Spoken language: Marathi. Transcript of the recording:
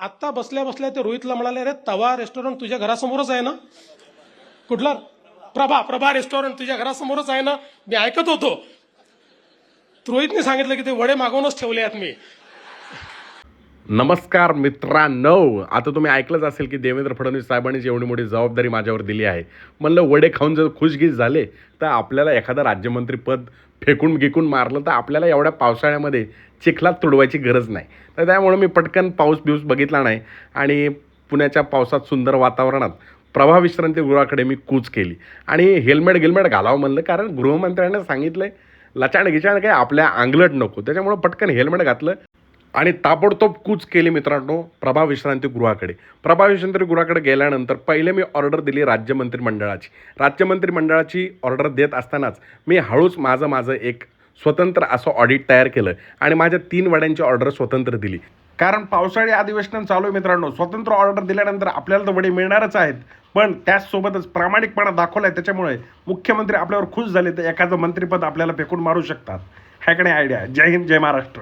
आत्ता बसल्या बसल्या ते रोहितला म्हणाले, अरे तवा रेस्टॉरंट तुझ्या घरासमोरच आहे ना? कुठला? प्रभा रेस्टॉरंट तुझ्या घरासमोरच आहे ना? मी ऐकत होतो. रोहितने सांगितलं की ते वडे मागवूनच ठेवले आहेत मी. नमस्कार मित्रांनो, आता तुम्ही ऐकलंच असेल की देवेंद्र फडणवीस साहेबांनी एवढी मोठी जबाबदारी माझ्यावर दिली आहे. म्हणलं वडे खाऊन जर खुशगीज झाले तर आपल्याला एखादं राज्यमंत्रीपद फेकून गिकून मारलं तर आपल्याला एवढ्या पावसाळ्यामध्ये चिखलात तुडवायची गरज नाही. तर त्यामुळे मी पटकन पाऊस बिऊस बघितला नाही आणि पुण्याच्या पावसात सुंदर वातावरणात प्रभा विश्रांतीगृहाकडे मी कूच केली आणि हेल्मेट घालावं म्हणलं, कारण गृहमंत्र्यांनी सांगितलं लचाण गिचाण काय आपल्या अंगलट नको. त्याच्यामुळं पटकन हेल्मेट घातलं आणि ताबडतोब कूच केली मित्रांनो प्रभा विश्रांतीगृहाकडे. प्रभा विश्रांतीगृहाकडे गेल्यानंतर पहिले मी ऑर्डर दिली राज्यमंत्रिमंडळाची ऑर्डर देत असतानाच मी हळूच माझं एक स्वतंत्र असं ऑडिट तयार केलं आणि माझ्या 3 वड्यांची ऑर्डर स्वतंत्र दिली. कारण पावसाळी अधिवेशन चालू आहे मित्रांनो. स्वतंत्र ऑर्डर दिल्यानंतर आपल्याला तर वडे मिळणारच आहेत, पण त्याचसोबतच प्रामाणिकपणा दाखवला आहे. त्याच्यामुळे मुख्यमंत्री आपल्यावर खुश झाले तर एखादं मंत्रिपद आपल्याला फेकून मारू शकतात. ह्याकडे आयडिया. जय हिंद, जय महाराष्ट्र.